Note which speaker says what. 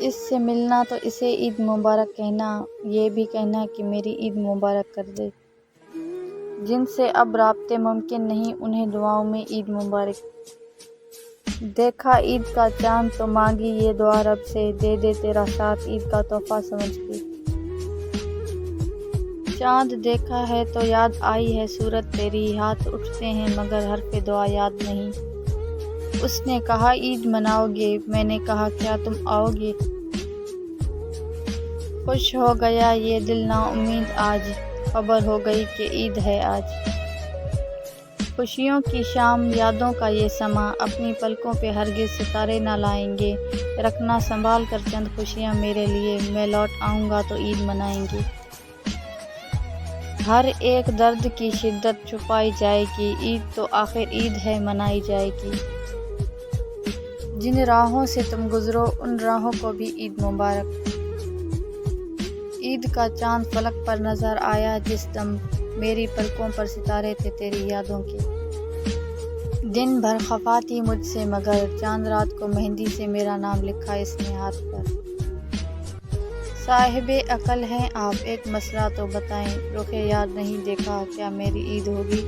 Speaker 1: اس سے ملنا تو اسے عید مبارک کہنا، یہ بھی کہنا کہ میری عید مبارک کر دے۔ جن سے اب رابطے ممکن نہیں انہیں دعاؤں میں عید مبارک۔ دیکھا عید کا چاند تو مانگی یہ دعا رب سے، دے دے تیرا ساتھ عید کا تحفہ سمجھ کے۔ چاند دیکھا ہے تو یاد آئی ہے صورت تیری، ہاتھ اٹھتے ہیں مگر حرف دعا یاد نہیں۔ اس نے کہا عید مناؤ گے، میں نے کہا کیا تم آؤ گے؟ خوش ہو گیا یہ دل نا امید آج، خبر ہو گئی کہ عید ہے آج۔ خوشیوں کی شام یادوں کا یہ سماں، اپنی پلکوں پہ ہرگز ستارے نہ لائیں گے۔ رکھنا سنبھال کر چند خوشیاں میرے لیے، میں لوٹ آؤں گا تو عید منائیں گے۔ ہر ایک درد کی شدت چھپائی جائے گی، عید تو آخر عید ہے منائی جائے گی۔ جن راہوں سے تم گزرو ان راہوں کو بھی عید مبارک۔ عید کا چاند فلک پر نظر آیا جس دم، میری پلکوں پر ستارے تھے تیری یادوں کے۔ دن بھر خفا تھی مجھ سے مگر، چاند رات کو مہندی سے میرا نام لکھا اس نے ہاتھ پر۔ صاحب عقل ہیں آپ، ایک مسئلہ تو بتائیں، رخ یار نہیں دیکھا کیا میری عید ہوگی؟